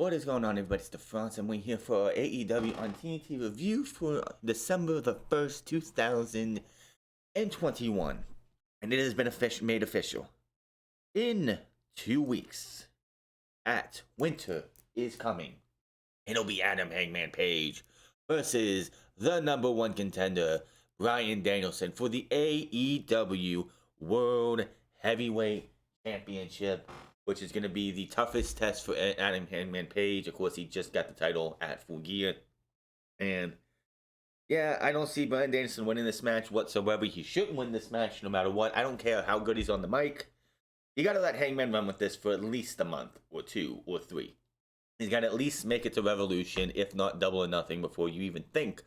What is going on, everybody? It's the France, and we're here for our AEW on TNT review for December the 1st, 2021. And it has been made official. In 2 weeks, at Winter is Coming, it'll be Adam Hangman Page versus the #1 contender, Bryan Danielson, for the AEW World Heavyweight Championship, which is going to be the toughest test for Adam Hangman Page. Of course, he just got the title at Full Gear. And yeah, I don't see Bryan Danielson winning this match whatsoever. He shouldn't win this match no matter what. I don't care how good he's on the mic. You got to let Hangman run with this for at least a month or 2 or 3. He's got to at least make it to Revolution, if not Double or Nothing, before you even think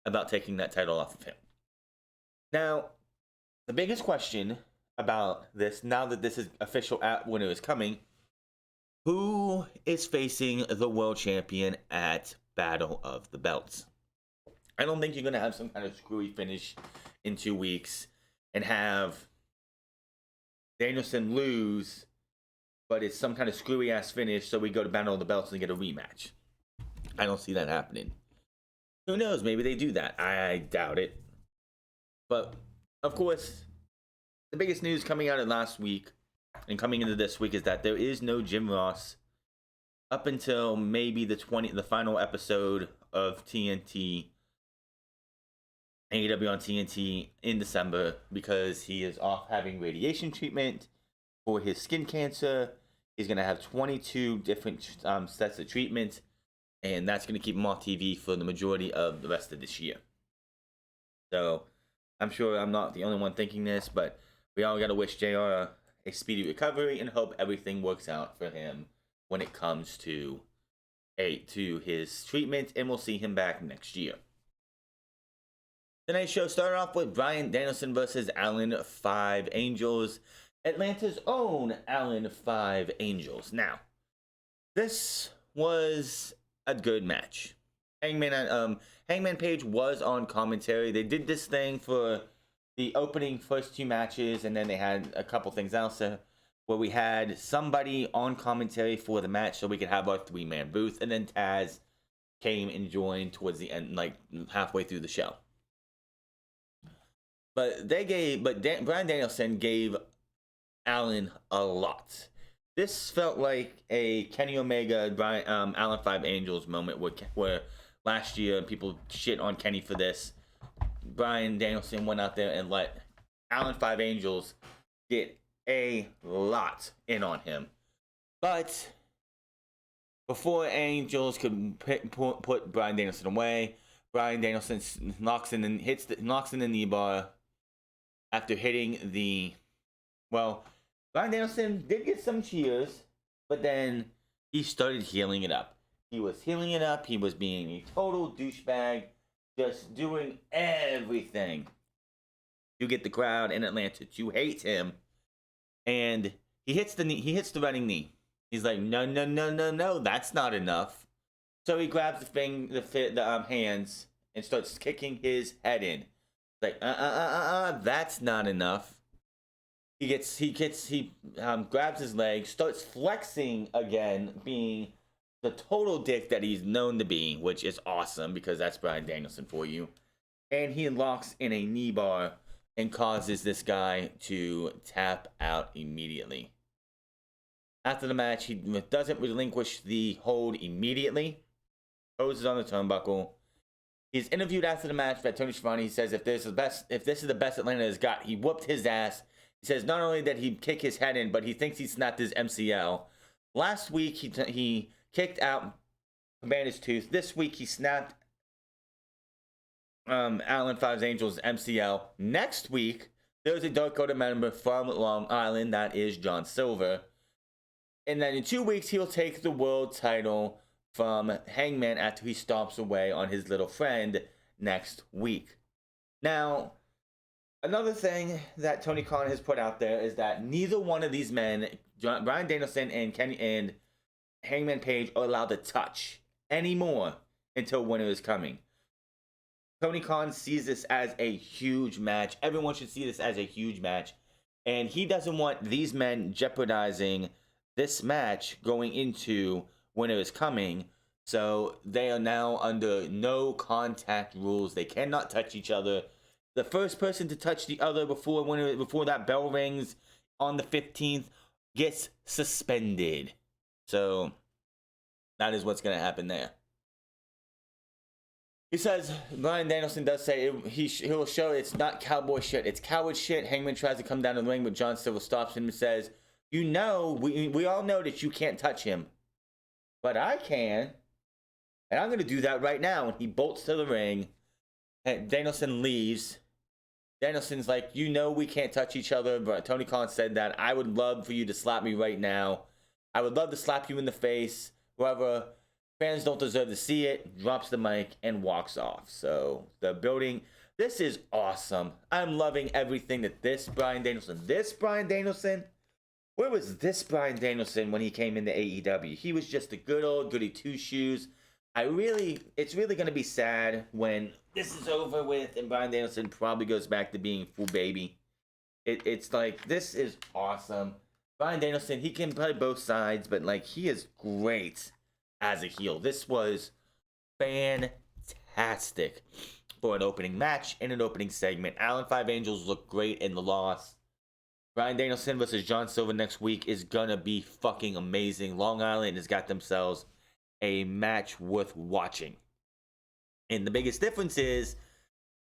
about taking that title off of him. Now, the biggest question about this, now that this is official at Winter is Coming, who is facing the world champion at Battle of the Belts? I don't think you're going to have some kind of screwy finish in 2 weeks and have Danielson lose, but it's some kind of screwy ass finish, so we go to Battle of the Belts and get a rematch. I don't see that happening. Who knows? Maybe they do that. I doubt it. But of course, the biggest news coming out of last week and coming into this week is that there is no Jim Ross up until maybe the final episode of TNT, AEW on TNT in December, because he is off having radiation treatment for his skin cancer. He's going to have 22 different sets of treatment, and that's going to keep him off TV for the majority of the rest of this year. So I'm sure I'm not the only one thinking this, but we all got to wish JR a speedy recovery and hope everything works out for him when it comes to his treatment, and we'll see him back next year. Tonight's show started off with Bryan Danielson versus Allen 5 Angels, Atlanta's own Allen 5 Angels. Now, this was a good match. Hangman Page was on commentary. They did this thing for the opening first 2 matches, and then they had a couple things else where we had somebody on commentary for the match so we could have our 3-man booth, and then Taz came and joined towards the end, like halfway through the show. But Bryan Danielson gave Allen a lot. This felt like a Kenny Omega, Allen 5 Angels moment where last year people shit on Kenny for this. Bryan Danielson went out there and let Allen 5 Angels get a lot in on him. But before Angels could put Bryan Danielson away, Bryan Danielson knocks in the knee bar after hitting the... Well, Bryan Danielson did get some cheers, but then he started healing it up. He was healing it up. He was being a total douchebag, just doing everything to get the crowd in Atlanta to hate him. And he hits the running knee. He's like, no, that's not enough. So he grabs the hands and starts kicking his head in. Like, that's not enough. He grabs his leg, starts flexing again, being the total dick that he's known to be, which is awesome because that's Bryan Danielson for you. And he locks in a knee bar and causes this guy to tap out immediately. After the match, he doesn't relinquish the hold immediately. Poses on the turnbuckle. He's interviewed after the match by Tony Schiavone. He says if this is the best Atlanta has got, he whooped his ass. He says not only did he kick his head in, but he thinks he snapped his MCL. Last week he kicked out Commander's tooth. This week he snapped Allen 5 Angels MCL. Next week there's a Dakota member from Long Island, that is John Silver. And then in 2 weeks he'll take the world title from Hangman after he stomps away on his little friend next week. Now, another thing that Tony Khan has put out there is that neither one of these men, Bryan Danielson and Hangman Page, are allowed to touch anymore until Winter is Coming. Tony Khan sees this as a huge match. Everyone should see this as a huge match. And he doesn't want these men jeopardizing this match going into winner is coming. So they are now under no contact rules. They cannot touch each other. The first person to touch the other before that bell rings on the 15th gets suspended. So that is what's going to happen there. He says, Bryan Danielson does say he'll show it's not cowboy shit, it's coward shit. Hangman tries to come down the ring, but John Silver stops him and says, we all know that you can't touch him, but I can, and I'm going to do that right now. And he bolts to the ring, and Danielson leaves. Danielson's like, we can't touch each other, but Tony Khan said that. I would love for you to slap me right now. I would love to slap you in the face. However, fans don't deserve to see it. Drops the mic and walks off. So the building, this is awesome. I'm loving everything that this Bryan Danielson, where was this Bryan Danielson when he came into AEW? He was just a good old goody two shoes. It's really going to be sad when this is over with and Bryan Danielson probably goes back to being full baby. It's like, this is awesome. Bryan Danielson, he can play both sides, but like, he is great as a heel. This was fantastic for an opening match and an opening segment. Allen 5 Angels looked great in the loss. Bryan Danielson versus John Silver next week is gonna be fucking amazing. Long Island has got themselves a match worth watching. And the biggest difference is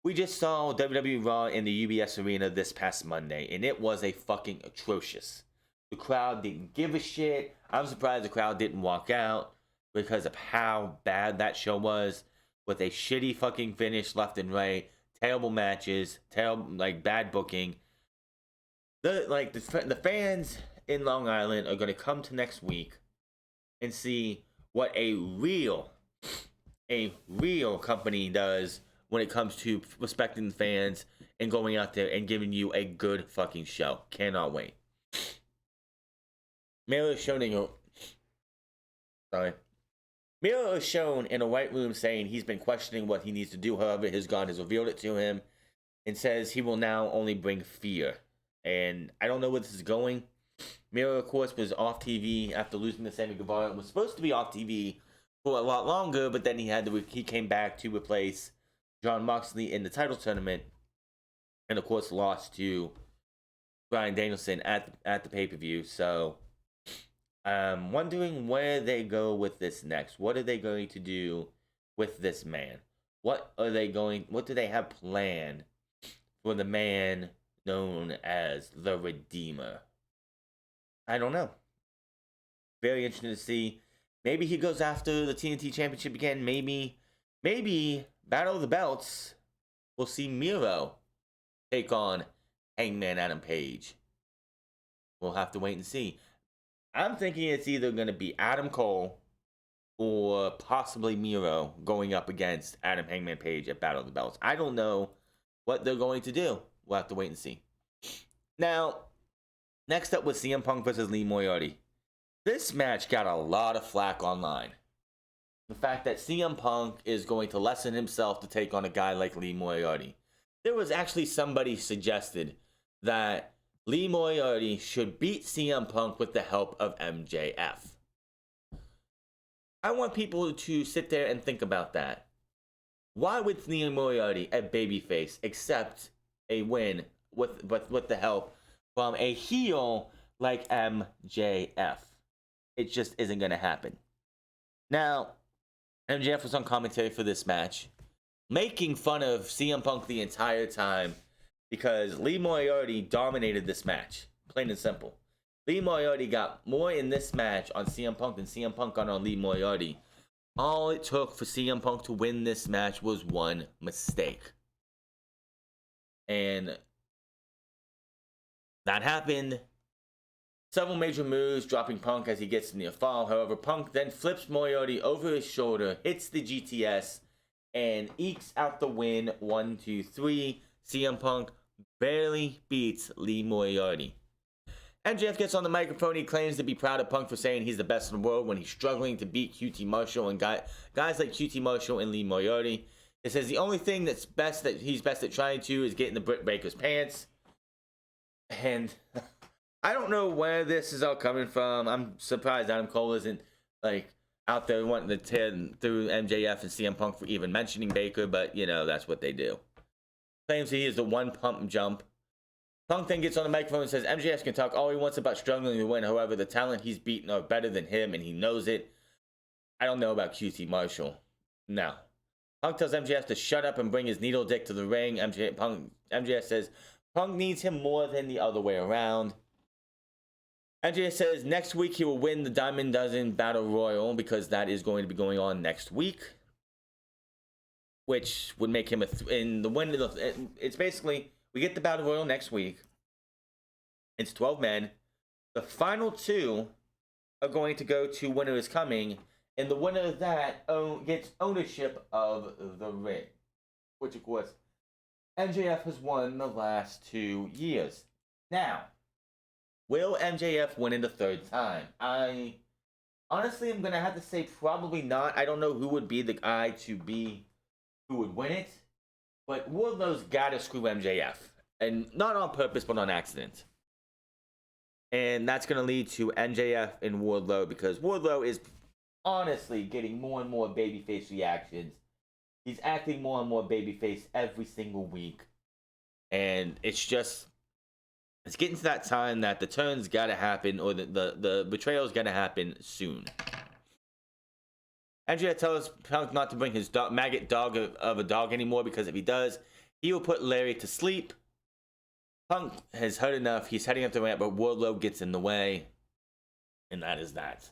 we just saw WWE Raw in the UBS Arena this past Monday, and it was a fucking atrocious. The crowd didn't give a shit. I'm surprised the crowd didn't walk out because of how bad that show was, with a shitty fucking finish left and right, terrible matches, bad booking. The fans in Long Island are going to come to next week and see what a real company does when it comes to respecting the fans and going out there and giving you a good fucking show. Cannot wait. Miro is shown in a white room saying he's been questioning what he needs to do. However, his God has revealed it to him and says he will now only bring fear. And I don't know where this is going. Miro, of course, was off TV after losing to Sammy Guevara and was supposed to be off TV for a lot longer, but then he came back to replace Jon Moxley in the title tournament, and of course lost to Bryan Danielson at the pay-per-view. So I'm wondering where they go with this next. What are they going to do with this man? What do they have planned for the man known as the Redeemer? I don't know. Very interesting to see. Maybe he goes after the TNT Championship again. Maybe Battle of the Belts, we'll see Miro take on Hangman Adam Page. We'll have to wait and see. I'm thinking it's either going to be Adam Cole or possibly Miro going up against Adam Hangman Page at Battle of the Belts. I don't know what they're going to do. We'll have to wait and see. Now, next up was CM Punk versus Lee Moyardi. This match got a lot of flack online. The fact that CM Punk is going to lessen himself to take on a guy like Lee Moyardi. There was actually somebody suggested that Lee Moyardi should beat CM Punk with the help of MJF. I want people to sit there and think about that. Why would Lee Moyardi, a babyface, accept a win with the help from a heel like MJF? It just isn't going to happen. Now, MJF was on commentary for this match, making fun of CM Punk the entire time because Lee Moyardi dominated this match. Plain and simple. Lee Moyardi got more in this match on CM Punk than CM Punk got on Lee Moyardi. All it took for CM Punk to win this match was one mistake. And that happened. Several major moves, dropping Punk as he gets near fall. However, Punk then flips Moriarty over his shoulder, hits the GTS, and ekes out the win. 1, 2, 3. CM Punk barely beats Lee Moriarty. MJF gets on the microphone. He claims to be proud of Punk for saying he's the best in the world when he's struggling to beat QT Marshall and guys like QT Marshall and Lee Moriarty. It says the only thing that he's best at trying to is getting the Britt Baker's pants. And I don't know where this is all coming from. I'm surprised Adam Cole isn't out there wanting to tear through MJF and CM Punk for even mentioning Baker, but, you know, that's what they do. Claims he is the one pump jump. Punk then gets on the microphone and says MJF can talk all he wants about struggling to win. However, the talent he's beaten are better than him, and he knows it. I don't know about QT Marshall. No. Punk tells MJF to shut up and bring his needle dick to the ring. MJF says Punk needs him more than the other way around. MJF says next week he will win the Diamond Dozen Battle Royal because that is going to be going on next week, which would make him in the win. It's basically we get the Battle Royal next week. It's 12 men. The final 2 are going to go to Winner Is Coming, and the winner of that gets ownership of the ring, which of course MJF has won the last 2 years. Now, will MJF win it a third time? I honestly am going to have to say probably not. I don't know who would be the guy who would win it. But Wardlow's got to screw MJF. And not on purpose, but on accident. And that's going to lead to MJF and Wardlow because Wardlow is honestly getting more and more babyface reactions. He's acting more and more babyface every single week. And it's getting to that time that the turn's got to happen, or the betrayal's got to happen soon. MJF tells Punk not to bring his maggot dog of a dog anymore because if he does, he will put Larry to sleep. Punk has heard enough. He's heading up the ramp, but Wardlow gets in the way. And that is that.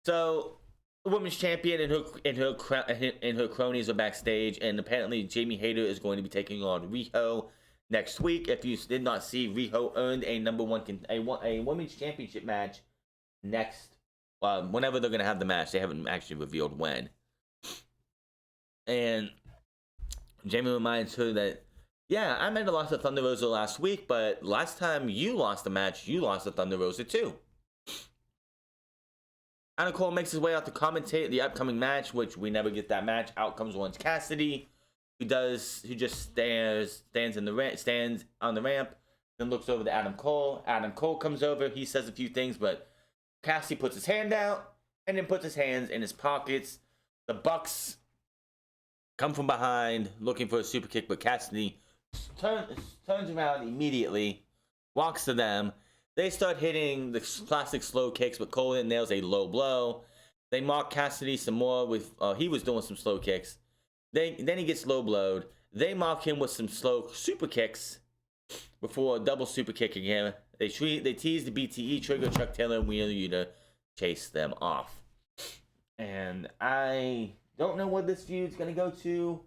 So, the women's champion and her cronies are backstage, and apparently Jamie Hayter is going to be taking on Riho next week. If you did not see, Riho earned a women's championship match next, whenever they're going to have the match. They haven't actually revealed when. And Jamie reminds her that, yeah, I might have lost to Thunder Rosa last week, but last time you lost the match, you lost to Thunder Rosa too. Adam Cole makes his way out to commentate the upcoming match, which we never get that match. Out comes Orange Cassidy, who just stands on the ramp, then looks over to Adam Cole. Adam Cole comes over, he says a few things, but Cassidy puts his hand out and then puts his hands in his pockets. The Bucks come from behind looking for a super kick, but Cassidy turns around immediately, walks to them. They start hitting the classic slow kicks, but Cole nails a low blow. They mock Cassidy some more with he was doing some slow kicks. Then he gets low blowed. They mock him with some slow super kicks before double super kicking him. They tease the BTE trigger Chuck Taylor and Wheeler Yuta chase them off. And I don't know what this feud's gonna go to,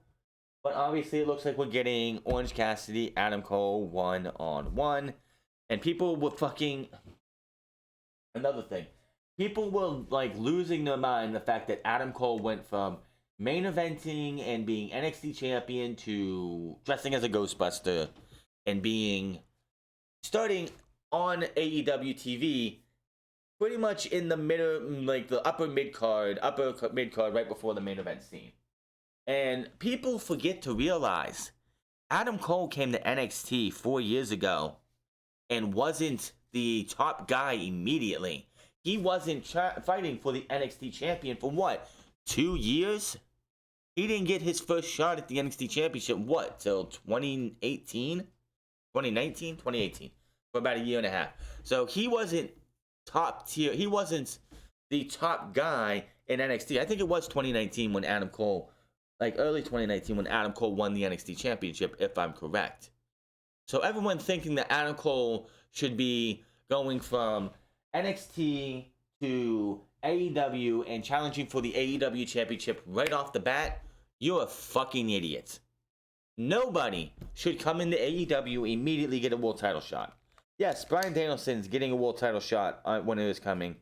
but obviously it looks like we're getting Orange Cassidy, Adam Cole 1-on-1. And people were another thing. People were like losing their mind the fact that Adam Cole went from main eventing and being NXT champion to dressing as a Ghostbuster and starting on AEW TV pretty much in the middle, like the upper mid card right before the main event scene. And people forget to realize Adam Cole came to NXT 4 years ago and wasn't the top guy immediately. He wasn't fighting for the NXT champion for what, 2 years? He didn't get his first shot at the NXT championship, till 2018? 2019? 2018. For about a year and a half. So he wasn't top tier. He wasn't the top guy in NXT. I think it was 2019 when Adam Cole, early 2019 when Adam Cole won the NXT championship, if I'm correct. So everyone thinking that Adam Cole should be going from NXT to AEW and challenging for the AEW championship right off the bat, you're a fucking idiot. Nobody should come into AEW immediately get a world title shot. Yes, Bryan Danielson's getting a world title shot when it is coming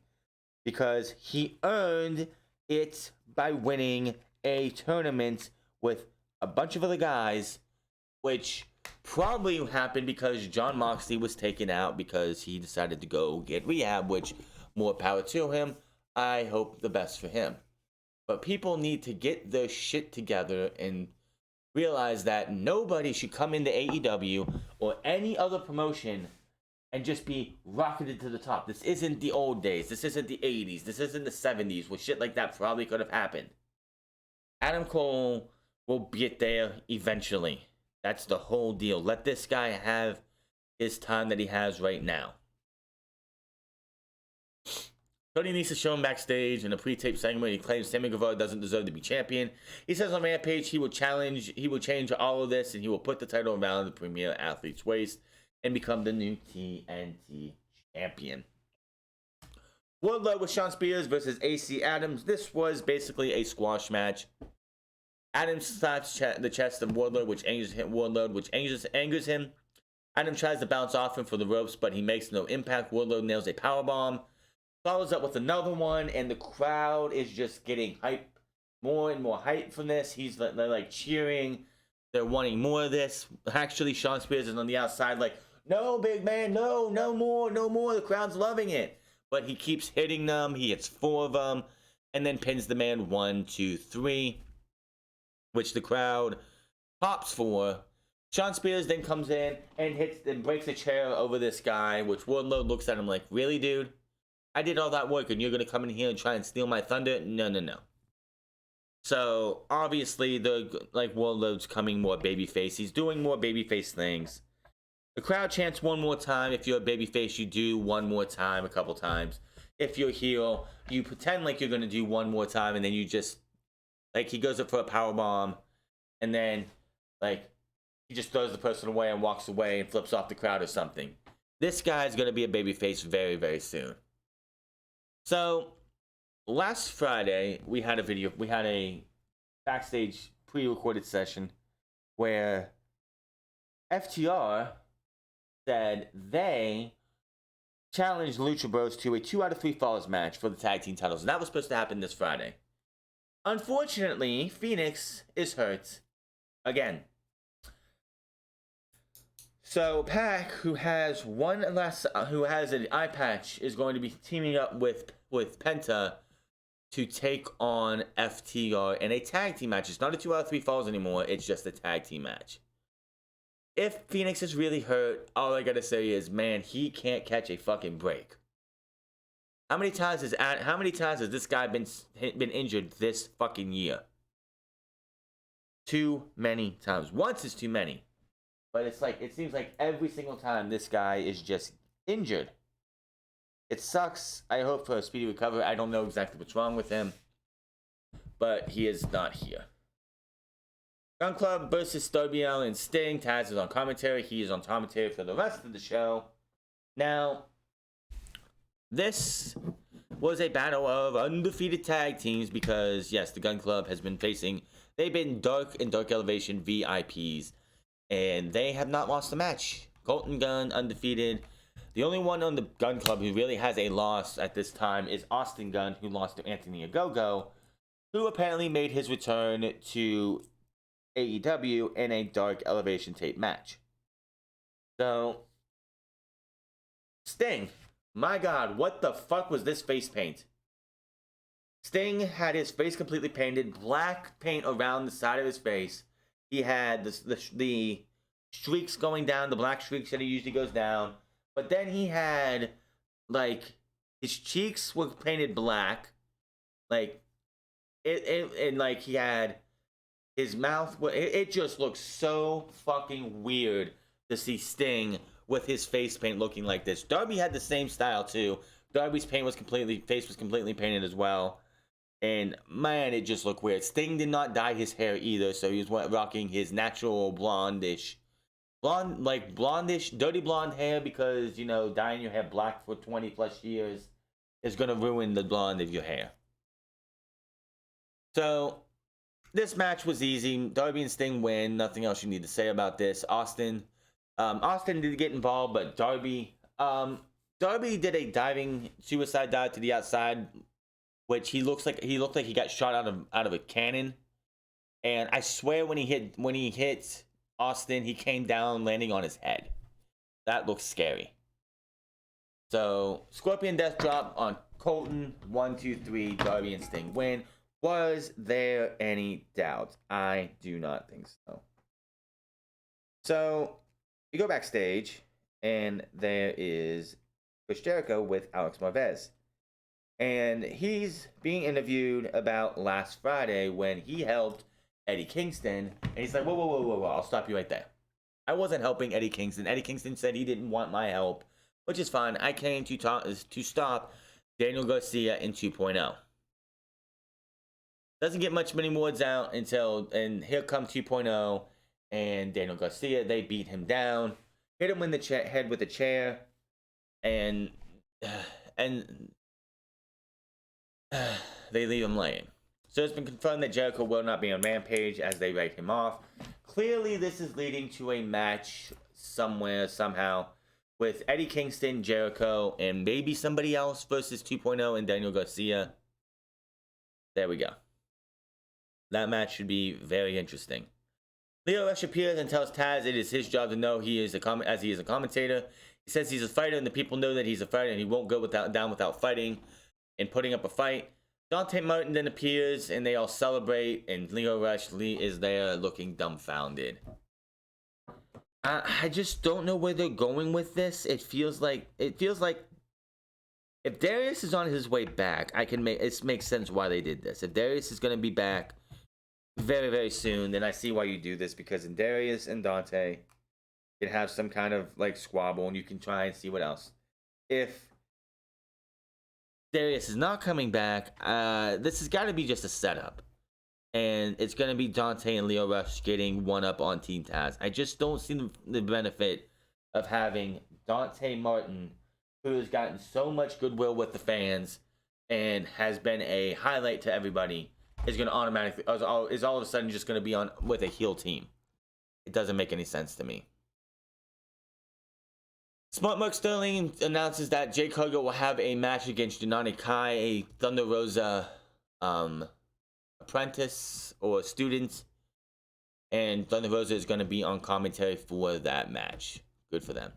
because he earned it by winning a tournament with a bunch of other guys, which probably happened because Jon Moxley was taken out because he decided to go get rehab, which more power to him. I hope the best for him. But people need to get their shit together and realize that nobody should come into AEW or any other promotion and just be rocketed to the top. This isn't the old days. This isn't the 80s. This isn't the 70s where shit like that probably could have happened. Adam Cole will get there eventually. That's the whole deal. Let this guy have his time that he has right now. Cody needs to show him backstage in a pre-tape segment. He claims Sammy Guevara doesn't deserve to be champion. He says on Rampage he will change all of this, and he will put the title around the premier athlete's waist and become the new TNT champion. Wardlow with Shawn Spears versus AC Adams. This was basically a squash match. Adams slaps the chest of Wardlow, which angers him. Adams tries to bounce off him for the ropes, but he makes no impact. Wardlow nails a powerbomb. Follows up with another one, and the crowd is just getting hype, more and more hype from this. They're like cheering. They're wanting more of this. Actually, Shawn Spears is on the outside like, no, big man, no more. The crowd's loving it. But he keeps hitting them. He hits 4 of them, and then pins the man 1, 2, 3, which the crowd pops for. Shawn Spears then comes in and breaks a chair over this guy, which Wardlow looks at him like, really, dude? I did all that work, and you're going to come in here and try and steal my thunder? No. So, obviously, Wardlow's coming more babyface. He's doing more babyface things. The crowd chants one more time. If you're a babyface, you do one more time a couple times. If you're a heel, you pretend like you're going to do one more time, and then you just, he goes up for a powerbomb, and then, he just throws the person away and walks away and flips off the crowd or something. This guy's going to be a babyface very, very soon. So, last Friday, we had a backstage pre-recorded session where FTR said they challenged Lucha Bros to a 2 out of 3 falls match for the tag team titles. And that was supposed to happen this Friday. Unfortunately, Phoenix is hurt again. So Pac, who has an eye patch, is going to be teaming up with Penta to take on FTR in a tag team match. It's not a 2 out of 3 falls anymore. It's just a tag team match. If Phoenix is really hurt, all I gotta say is, man, he can't catch a fucking break. How many times has this guy been injured this fucking year? Too many times. Once is too many. But it seems like every single time this guy is just injured. It sucks. I hope for a speedy recovery. I don't know exactly what's wrong with him. But he is not here. Gun Club versus Darby Allin and Sting. Taz is on commentary. He is on commentary for the rest of the show. Now, this was a battle of undefeated tag teams because, yes, the Gun Club has been they've been Dark and Dark Elevation VIPs. And they have not lost a match. Colton Gunn, undefeated. The only one on the Gun Club who really has a loss at this time is Austin Gunn, who lost to Anthony Ogogo, who apparently made his return to AEW in a Dark Elevation tape match. So, Sting. My God, what the fuck was this face paint? Sting had his face completely painted, black paint around the side of his face. He had the streaks going down, the black streaks that he usually goes down. But then he had, his cheeks were painted black. He had his mouth. It just looks so fucking weird to see Sting with his face paint looking like this. Darby had the same style too. Darby's face was completely painted as well. And man, it just looked weird. Sting did not dye his hair either, so he was rocking his natural blondish, dirty blonde hair because, dyeing your hair black for 20 plus years is going to ruin the blonde of your hair. So, this match was easy. Darby and Sting win. Nothing else you need to say about this. Austin did get involved, but Darby did a diving suicide dive to the outside, which he looked like he got shot out of a cannon. And I swear when he hit Austin, he came down landing on his head. That looks scary. So, Scorpion Death Drop on Colton. 1, 2, 3. Darby and Sting win. Was there any doubt? I do not think so. So, we go backstage, and there is Chris Jericho with Alex Marvez. And he's being interviewed about last Friday when he helped Eddie Kingston. And he's like, whoa, I'll stop you right there. I wasn't helping Eddie Kingston. Eddie Kingston said he didn't want my help, which is fine. I came to stop Daniel Garcia in 2.0. Doesn't get much many words out and here come 2.0 and Daniel Garcia. They beat him down, hit him in the head with a chair, and they leave him laying. So it's been confirmed that Jericho will not be on Rampage as they write him off. Clearly, this is leading to a match somewhere, somehow, with Eddie Kingston, Jericho, and maybe somebody else versus 2.0 and Daniel Garcia. There we go. That match should be very interesting. Lio Rush appears and tells Taz it is his job to know he is a commentator. He says he's a fighter and the people know that he's a fighter and he won't go down without fighting and putting up a fight. Dante Martin then appears and they all celebrate, and Lio Rush is there looking dumbfounded. I just don't know where they're going with this. It feels like if Darius is on his way back, it makes sense why they did this. If Darius is going to be back very, very soon, then I see why you do this, because in Darius and Dante can have some kind of like squabble and you can try and see what else. If Darius is not coming back, this has got to be just a setup. And it's going to be Dante and Lio Rush getting one up on Team Taz. I just don't see the benefit of having Dante Martin, who has gotten so much goodwill with the fans and has been a highlight to everybody, is going to automatically, is all of a sudden just going to be on with a heel team. It doesn't make any sense to me. Smart Mark Sterling announces that Jake Hager will have a match against Janani Kai, a Thunder Rosa apprentice or student, and Thunder Rosa is going to be on commentary for that match. Good for them.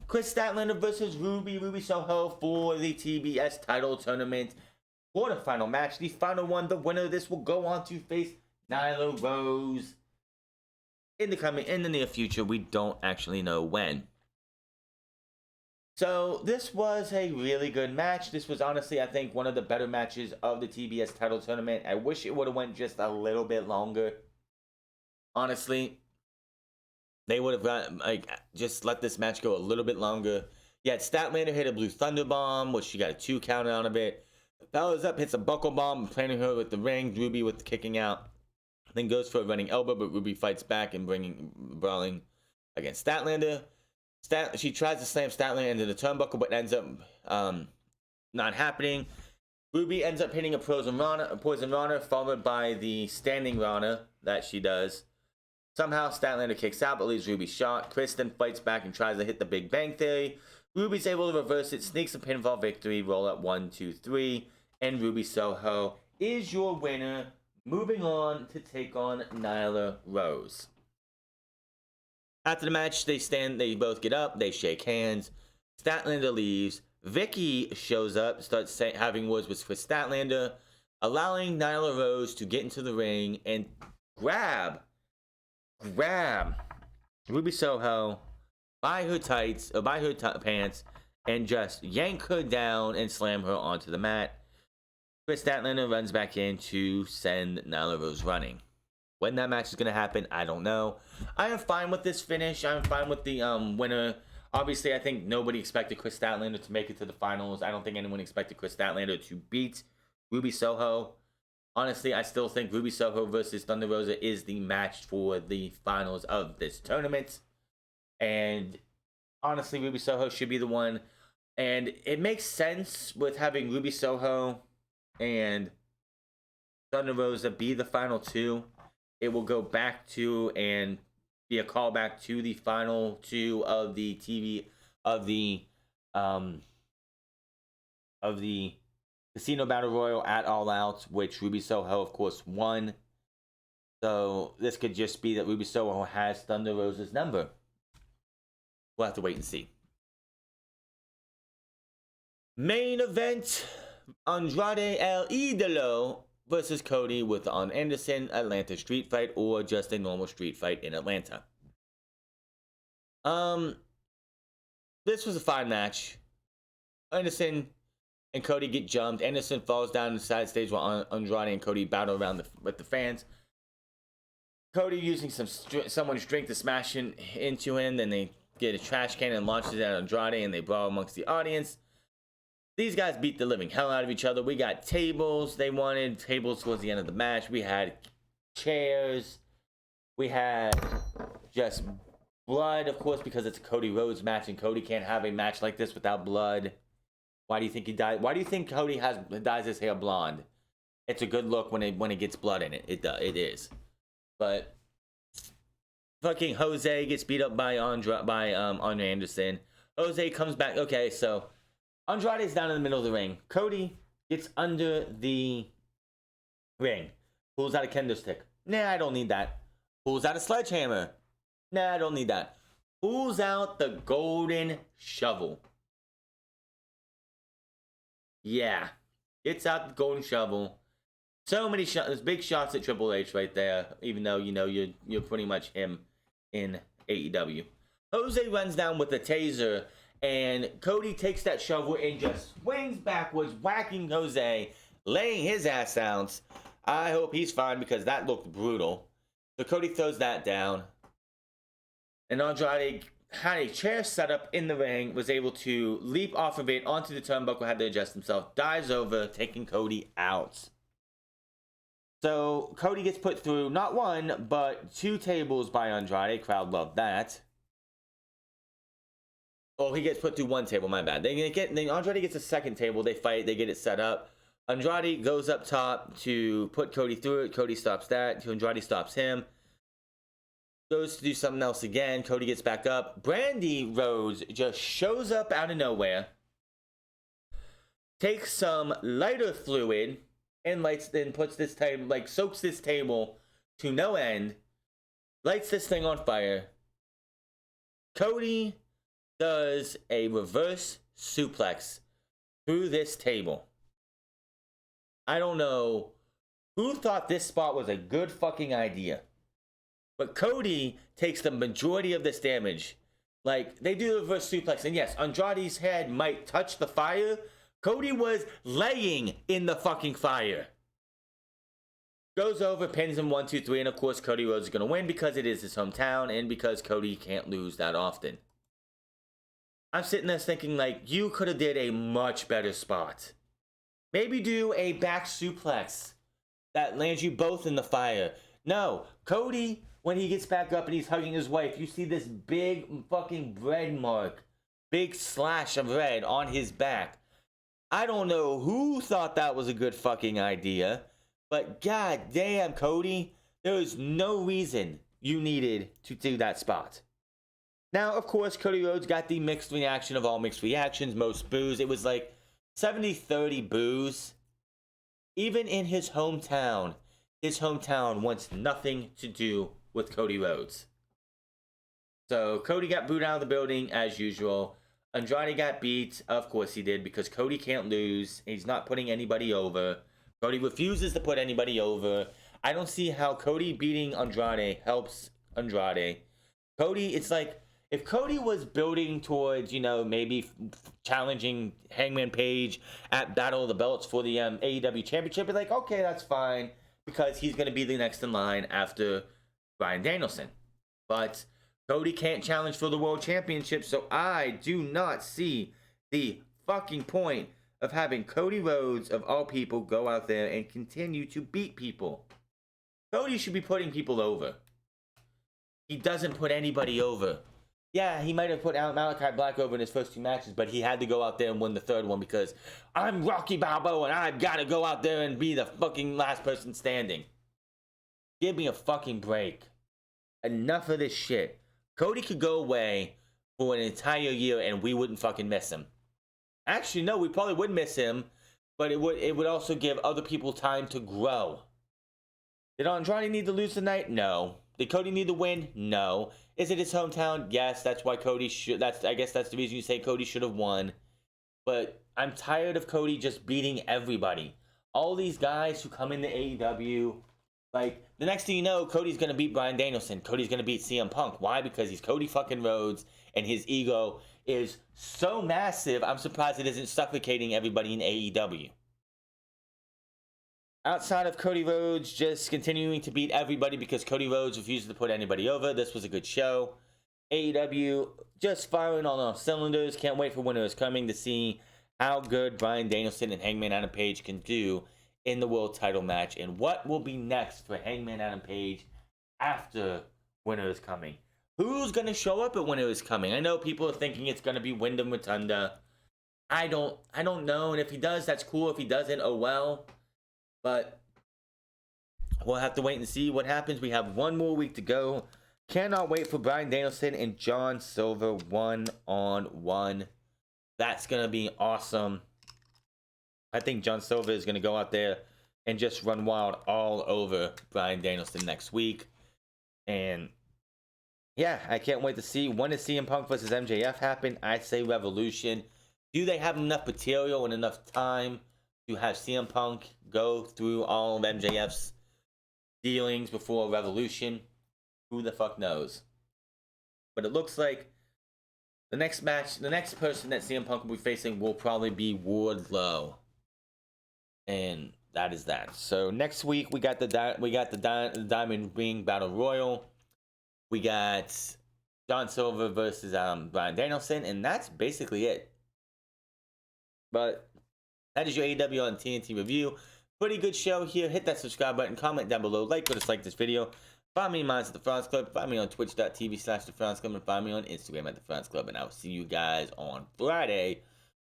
Kris Statlander versus Ruby Soho for the TBS title tournament quarterfinal match. The final one, the winner of this will go on to face Nyla Rose in the near future. We don't actually know when. So this was a really good match. This was honestly, I think, one of the better matches of the TBS title tournament. I wish it would have went just a little bit longer. Honestly, they would have just let this match go a little bit longer. Yeah, Statlander hit a Blue Thunder Bomb, which she got a 2 count out of it. Follows up, hits a Buckle Bomb, planting her with the ring. Ruby with the kicking out. Then goes for a running elbow, but Ruby fights back and brawling against Statlander. She tries to slam Statlin into the turnbuckle, but ends up not happening. Ruby ends up hitting a Poison Rana, followed by the standing Rana that she does. Somehow Statlander kicks out, but leaves Ruby shot. Kris then fights back and tries to hit the Big Bang Theory. Ruby's able to reverse it, sneaks a pinfall victory, roll up 1, 2, 3, and Ruby Soho is your winner. Moving on to take on Nyla Rose. After the match, they both get up, they shake hands. Statlander leaves. Vicky shows up, starts having words with Kris Statlander, allowing Nyla Rose to get into the ring and grab Ruby Soho by her tights, or by her pants, and just yank her down and slam her onto the mat. Kris Statlander runs back in to send Nyla Rose running. When that match is going to happen, I don't know. I am fine with this finish. I'm fine with the winner. Obviously, I think nobody expected Kris Statlander to make it to the finals. I don't think anyone expected Kris Statlander to beat Ruby Soho. Honestly, I still think Ruby Soho versus Thunder Rosa is the match for the finals of this tournament. And honestly, Ruby Soho should be the one. And it makes sense with having Ruby Soho and Thunder Rosa be the final two. It will go back to and be a callback to the final two of the Casino Battle Royal at All Out, which Ruby Soho, of course, won. So this could just be that Ruby Soho has Thunder Rosa's number. We'll have to wait and see. Main event: Andrade El Idolo versus Cody with Arn Anderson Atlanta street fight, or just a normal street fight in Atlanta. this was a fine match. Anderson and Cody get jumped. Anderson falls down the side stage while Andrade and Cody battle around with the fans. Cody using someone's drink to smash into him. Then they get a trash can and launches it at Andrade, and they brawl amongst the audience. These guys beat the living hell out of each other. We got tables. They wanted tables towards the end of the match. We had chairs. We had just blood, of course, because it's a Cody Rhodes match, and Cody can't have a match like this without blood. Why do you think he died? Why do you think Cody dyes his hair blonde? It's a good look when it gets blood in it. It is. But fucking Jose gets beat up by Andre Anderson. Jose comes back. Okay, so Andrade's down in the middle of the ring. Cody gets under the ring. Pulls out a kendo stick. Nah, I don't need that. Pulls out a sledgehammer. Nah, I don't need that. Pulls out the golden shovel. Yeah. Gets out the golden shovel. So many shots. There's big shots at Triple H right there. Even though, you know, you're pretty much him in AEW. Jose runs down with a taser. And Cody takes that shovel and just swings backwards, whacking Jose, laying his ass out. I hope he's fine because that looked brutal. So Cody throws that down. And Andrade had a chair set up in the ring, was able to leap off of it onto the turnbuckle, had to adjust himself, dives over, taking Cody out. So Cody gets put through not one, but 2 tables by Andrade. Crowd loved that. Oh, he gets put through 1 table, my bad. Then Andrade gets a 2nd table. They fight. They get it set up. Andrade goes up top to put Cody through it. Cody stops that. Andrade stops him. Goes to do something else again. Cody gets back up. Bryan Rhodes just shows up out of nowhere. Takes some lighter fluid and puts this table, soaks this table to no end. Lights this thing on fire. Cody does a reverse suplex through this table. I don't know who thought this spot was a good fucking idea. But Cody takes the majority of this damage. They do the reverse suplex. And yes, Andrade's head might touch the fire. Cody was laying in the fucking fire. Goes over, pins him 1, 2, 3. And of course, Cody Rhodes is going to win because it is his hometown. And because Cody can't lose that often. I'm sitting there thinking, you could have did a much better spot. Maybe do a back suplex that lands you both in the fire. No, Cody, when he gets back up and he's hugging his wife, you see this big fucking red mark. Big slash of red on his back. I don't know who thought that was a good fucking idea. But god damn, Cody, there was no reason you needed to do that spot. Now, of course, Cody Rhodes got the mixed reaction of all mixed reactions, most boos. It was 70-30 boos. Even in his hometown wants nothing to do with Cody Rhodes. So, Cody got booed out of the building as usual. Andrade got beat. Of course he did, because Cody can't lose. He's not putting anybody over. Cody refuses to put anybody over. I don't see how Cody beating Andrade helps Andrade. Cody, it's if Cody was building towards, maybe challenging Hangman Page at Battle of the Belts for the AEW Championship, be okay, that's fine, because he's going to be the next in line after Bryan Danielson. But Cody can't challenge for the World Championship, so I do not see the fucking point of having Cody Rhodes, of all people, go out there and continue to beat people. Cody should be putting people over. He doesn't put anybody over. Yeah, he might have put Malachi Black over in his first 2 matches, but he had to go out there and win the 3rd one because I'm Rocky Balboa and I've got to go out there and be the fucking last person standing. Give me a fucking break. Enough of this shit. Cody could go away for an entire year and we wouldn't fucking miss him. Actually, no, we probably would miss him, but it would also give other people time to grow. Did Andrade need to lose tonight? No. Did Cody need to win? No. Is it his hometown? Yes, that's why Cody should. I guess that's the reason you say Cody should have won. But I'm tired of Cody just beating everybody. All these guys who come into AEW, the next thing you know, Cody's gonna beat Bryan Danielson. Cody's gonna beat CM Punk. Why? Because he's Cody fucking Rhodes, and his ego is so massive, I'm surprised it isn't suffocating everybody in AEW. Outside of Cody Rhodes just continuing to beat everybody because Cody Rhodes refuses to put anybody over, this was a good show. AEW just firing on all cylinders. Can't wait for Winter is Coming to see how good Bryan Danielson and Hangman Adam Page can do in the world title match, and what will be next for Hangman Adam Page after Winter is Coming. Who's going to show up at Winter is Coming? I know people are thinking it's going to be Wyndham Rotunda. I don't know, and if he does, that's cool. If he doesn't, oh well. But we'll have to wait and see what happens. We have one more week to go. Cannot wait for Bryan Danielson and John Silver one-on-one. That's going to be awesome. I think John Silver is going to go out there and just run wild all over Bryan Danielson next week. And yeah, I can't wait to see. When does CM Punk versus MJF happen? I say Revolution. Do they have enough material and enough time to have CM Punk go through all of MJF's dealings before Revolution? Who the fuck knows? But it looks like the next match, the next person that CM Punk will be facing will probably be Wardlow. And that is that. So next week we got the Diamond Ring Battle Royal. We got John Silver versus Bryan Danielson, and that's basically it. But that is your AEW on TNT review. Pretty good show here. Hit that subscribe button, comment down below, like or dislike this video. Find me in Minds at the France Club. Find me on twitch.tv/The France Club, and find me on Instagram at The France Club. And I'll see you guys on Friday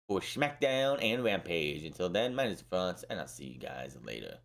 for SmackDown and Rampage. Until then, my name is France, and I'll see you guys later.